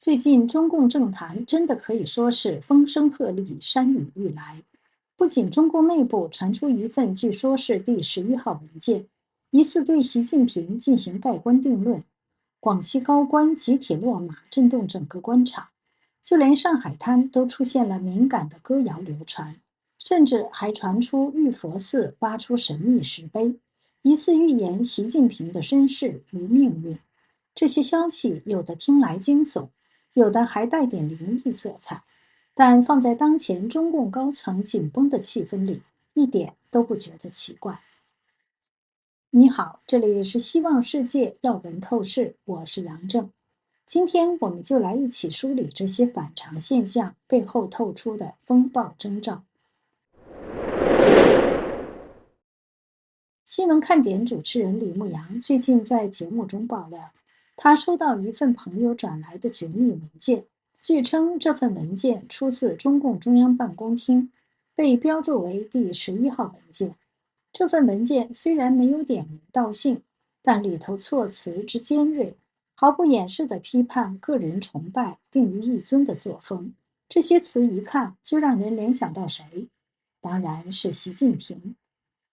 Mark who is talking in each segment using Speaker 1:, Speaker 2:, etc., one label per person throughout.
Speaker 1: 最近中共政坛真的可以说是风声鹤唳、山雨欲来。不仅中共内部传出一份据说是第11号文件，疑似对习近平进行盖棺定论，广西高官集体落马，震动整个官场。就连上海滩都出现了敏感的歌谣流传，甚至还传出玉佛寺挖出神秘石碑，疑似预言习近平的身世与命运。这些消息有的听来惊悚，有的还带点灵异色彩，但放在当前中共高层紧绷的气氛里，一点都不觉得奇怪。你好，这里是希望世界要闻透视，我是杨正。今天我们就来一起梳理这些反常现象背后透出的风暴征兆。新闻看点主持人李牧阳最近在节目中爆料，他收到一份朋友转来的绝密文件，据称这份文件出自中共中央办公厅，被标注为第11号文件。这份文件虽然没有点名道姓，但里头措辞之尖锐，毫不掩饰地批判个人崇拜、定于一尊的作风。这些词一看就让人联想到谁？当然是习近平。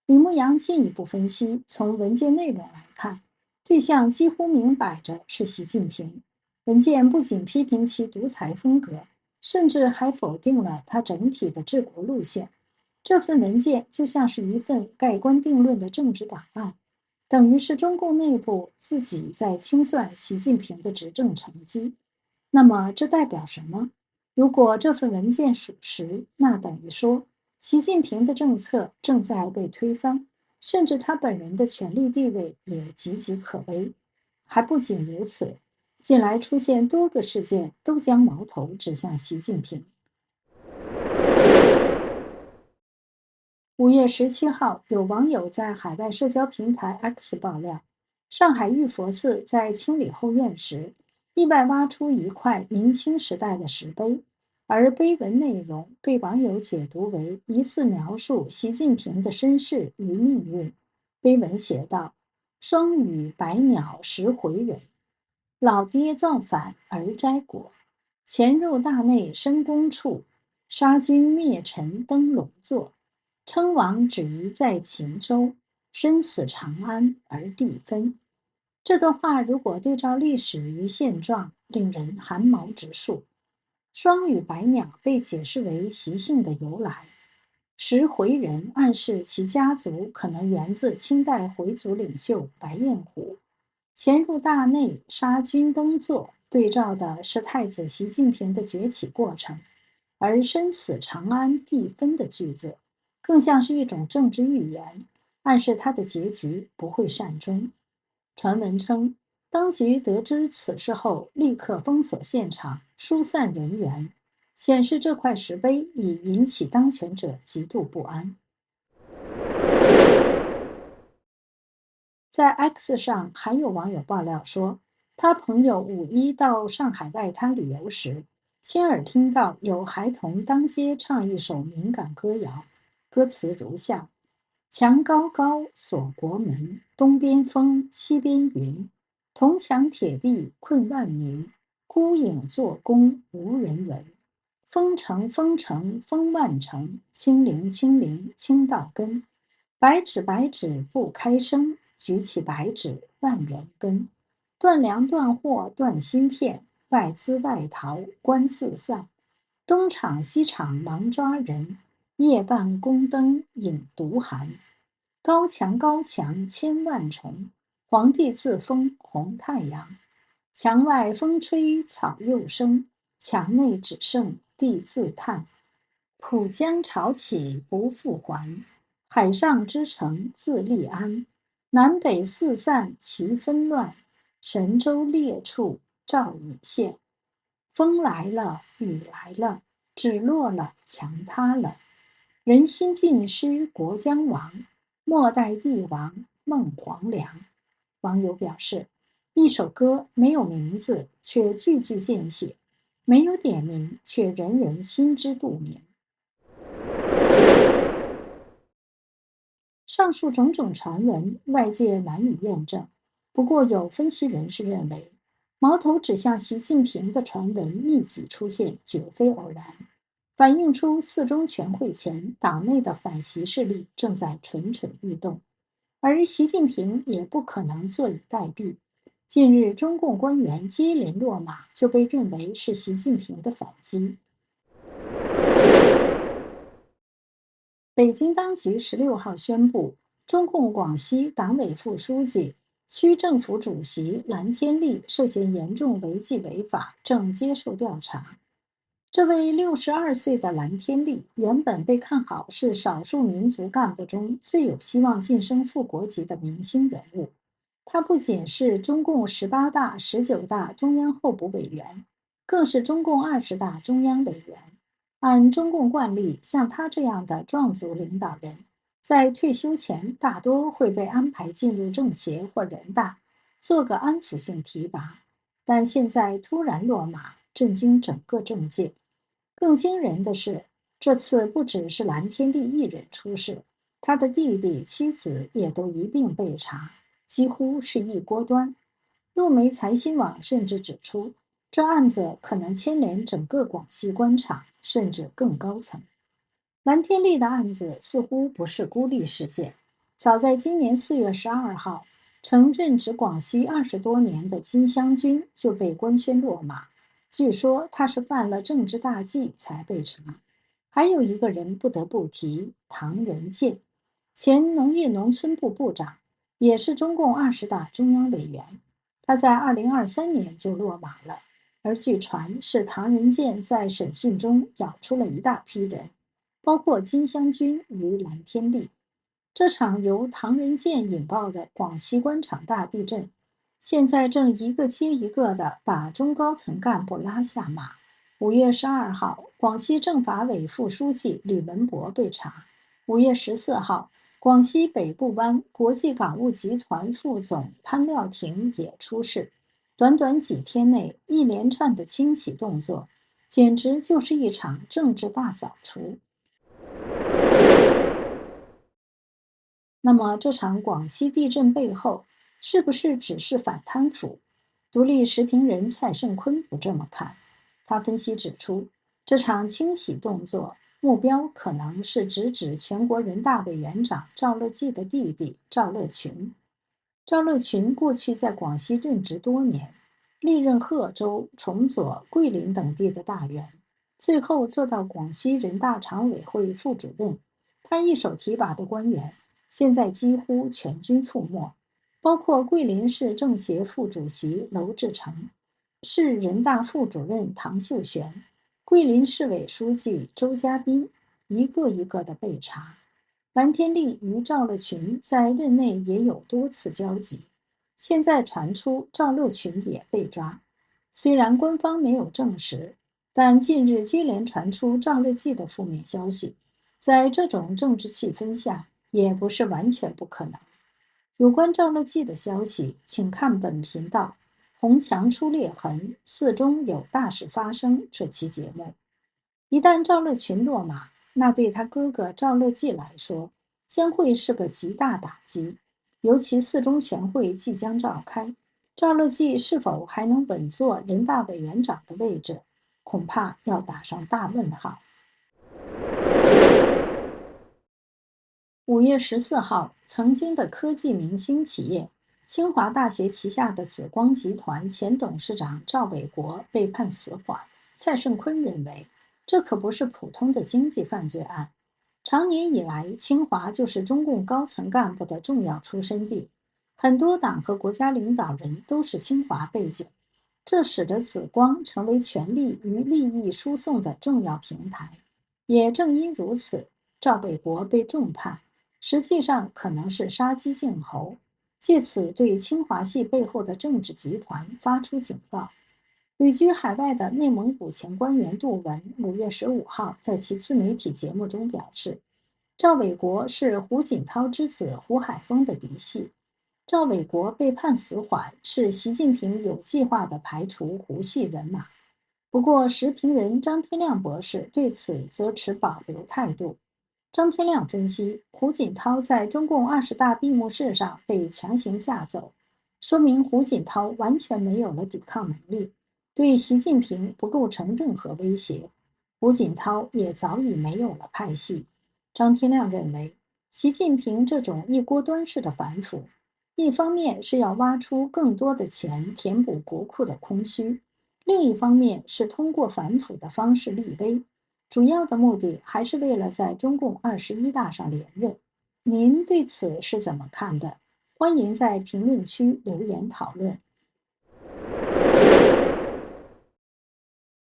Speaker 1: 李牧阳进一步分析，从文件内容来看，对象几乎明摆着是习近平。文件不仅批评其独裁风格，甚至还否定了他整体的治国路线。这份文件就像是一份盖棺定论的政治档案，等于是中共内部自己在清算习近平的执政成绩。那么这代表什么？如果这份文件属实，那等于说习近平的政策正在被推翻，甚至他本人的权力地位也岌岌可危。还不仅如此，近来出现多个事件都将矛头指向习近平。5月17号，有网友在海外社交平台 X 爆料，上海玉佛寺在清理后院时，意外挖出一块明清时代的石碑，而碑文内容被网友解读为疑似描述习近平的身世与命运。碑文写道：“双羽百鸟食回人，老爹造反而摘果，潜入大内深宫处，杀君灭臣登龙座。称王只宜在秦州，生死长安而地分。”这段话如果对照历史与现状，令人寒毛直竖。双羽百鸟被解释为习性的由来，石回人暗示其家族可能源自清代回族领袖白彦虎。潜入大内杀君登座，对照的是太子习近平的崛起过程，而生死长安地分的句子更像是一种政治预言，暗示他的结局不会善终。传闻称，当局得知此事后，立刻封锁现场，疏散人员，显示这块石碑已引起当权者极度不安。在 X 上还有网友爆料说，他朋友5·1到上海外滩旅游时，亲耳听到有孩童当街唱一首敏感歌谣，歌词如下：墙高高锁国门，东边风西边云，铜墙铁壁困万民，孤影作弓无人闻。封城封城封万城，清零清零清到根。白纸白纸不开声，举起白纸万人跟。断粮断货断芯片，外资外逃官自散。东厂西厂忙抓人，夜半宫灯引毒寒。高墙高墙千万重，皇帝自封红太阳。墙外风吹草又生，墙内只剩地自叹。浦江潮起不复还，海上之城自立安。南北四散其纷乱，神州裂处照已现。风来了雨来了，纸落了墙塌了。人心尽失国将亡，末代帝王梦黄粱。网友表示，一首歌没有名字，却句句见血；没有点名，却人人心知肚明。上述种种传闻，外界难以验证。不过，有分析人士认为，矛头指向习近平的传闻密集出现，绝非偶然，反映出四中全会前党内的反习势力正在蠢蠢欲动，而习近平也不可能坐以待毙。近日，中共官员接连落马，就被认为是习近平的反击。北京当局16号宣布，中共广西党委副书记、区政府主席蓝天利涉嫌严重违纪违法，正接受调查。这位62岁的蓝天利原本被看好是少数民族干部中最有希望晋升副国级的明星人物。他不仅是中共18大、19大中央候补委员，更是中共20大中央委员。按中共惯例，像他这样的壮族领导人，在退休前大多会被安排进入政协或人大，做个安抚性提拔。但现在突然落马，震惊整个政界。更惊人的是，这次不只是蓝天利一人出事，他的弟弟、妻子也都一并被查，几乎是一锅端。路媒财新网甚至指出，这案子可能牵连整个广西官场，甚至更高层。蓝天利的案子似乎不是孤立事件，早在今年4月12号，曾任职广西20多年的金湘军就被官宣落马，据说他是犯了政治大忌才被查。还有一个人不得不提，唐人健，前农业农村部部长，也是中共20大中央委员。他在2023年就落马了，而据传是唐人健在审讯中咬出了一大批人，包括金湘军与蓝天利。这场由唐人健引爆的广西官场大地震，现在正一个接一个地把中高层干部拉下马。5月12号，广西政法委副书记李文博被查。5月14号，广西北部湾国际港务集团副总潘廖庭也出事。短短几天内，一连串的清洗动作，简直就是一场政治大扫除。那么，这场广西地震背后，是不是只是反贪腐？独立时评人蔡胜坤不这么看。他分析指出，这场清洗动作目标可能是直指全国人大委员长赵乐际的弟弟赵乐群。赵乐群过去在广西任职多年，历任贺州、崇左、桂林等地的大员，最后做到广西人大常委会副主任。他一手提拔的官员，现在几乎全军覆没，包括桂林市政协副主席娄志成、市人大副主任唐秀璇、桂林市委书记周家斌，一个一个的被查。蓝天利与赵乐群在任内也有多次交集，现在传出赵乐群也被抓。虽然官方没有证实，但近日接连传出赵乐际的负面消息，在这种政治气氛下，也不是完全不可能。有关赵乐际的消息，请看本频道红墙出裂痕，四中有大事发生这期节目。一旦赵乐群落马，那对他哥哥赵乐际来说，将会是个极大打击。尤其四中全会即将召开，赵乐际是否还能稳坐人大委员长的位置，恐怕要打上大问号。5月14号，曾经的科技明星企业清华大学旗下的紫光集团前董事长赵伟国被判死缓。蔡胜坤认为，这可不是普通的经济犯罪案。长年以来，清华就是中共高层干部的重要出身地，很多党和国家领导人都是清华背景，这使得紫光成为权力与利益输送的重要平台。也正因如此，赵伟国被重判，实际上可能是杀鸡儆猴，借此对清华系背后的政治集团发出警告。旅居海外的内蒙古前官员杜文5月15号在其自媒体节目中表示，赵伟国是胡锦涛之子胡海峰的嫡系。赵伟国被判死缓，是习近平有计划地排除胡系人马。不过，时评人张天亮博士对此则持保留态度。张天亮分析，胡锦涛在中共20大闭幕式上被强行架走，说明胡锦涛完全没有了抵抗能力，对习近平不构成任何威胁。胡锦涛也早已没有了派系。张天亮认为，习近平这种一锅端式的反腐，一方面是要挖出更多的钱填补国库的空虚，另一方面是通过反腐的方式立威，主要的目的还是为了在中共21大上连任。您对此是怎么看的？欢迎在评论区留言讨论。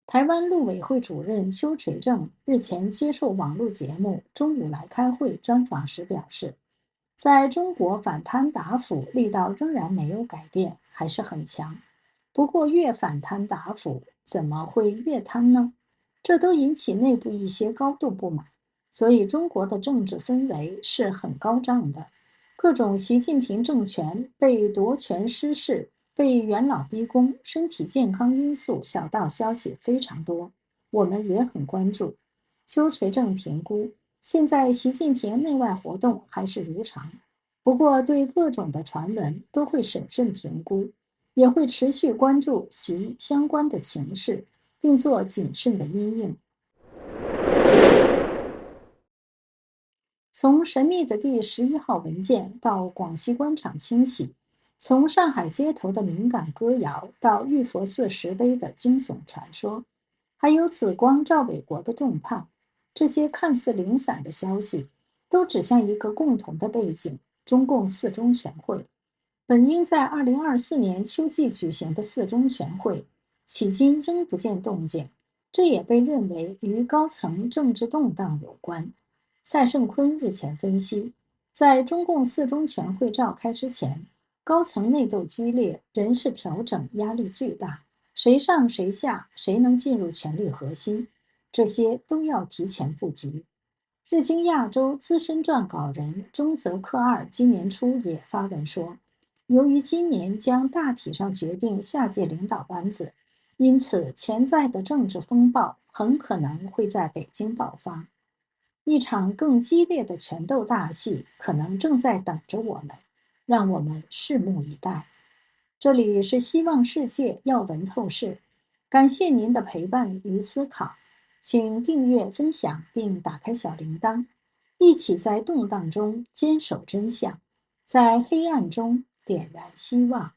Speaker 1: 台湾陆委会主任邱垂正日前接受网络节目《中午来开会》专访时表示，在中国反贪打腐力道仍然没有改变，还是很强。不过越反贪打腐，怎么会越贪呢？这都引起内部一些高度不满。所以中国的政治氛围是很高涨的，各种习近平政权被夺权失势、被元老逼宫、身体健康因素小道消息非常多，我们也很关注。邱垂正评估，现在习近平内外活动还是如常，不过对各种的传闻都会审慎评估，也会持续关注其相关的情势，并做谨慎的因应。从神秘的第11号文件到广西官场清洗，从上海街头的敏感歌谣到玉佛寺石碑的惊悚传说，还有紫光赵伟国的重判，这些看似零散的消息，都指向一个共同的背景：中共四中全会。本应在2024年秋季举行的四中全会，迄今仍不见动静，这也被认为与高层政治动荡有关。蔡胜坤日前分析，在中共四中全会召开之前，高层内斗激烈，人事调整压力巨大，谁上谁下，谁能进入权力核心，这些都要提前布局。日经亚洲资深撰稿人中泽克二今年初也发文说，由于今年将大体上决定下届领导班子，因此潜在的政治风暴很可能会在北京爆发。一场更激烈的权斗大戏可能正在等着我们，让我们拭目以待。这里是希望世界要闻透视，感谢您的陪伴与思考，请订阅、分享并打开小铃铛，一起在动荡中坚守真相，在黑暗中点燃希望。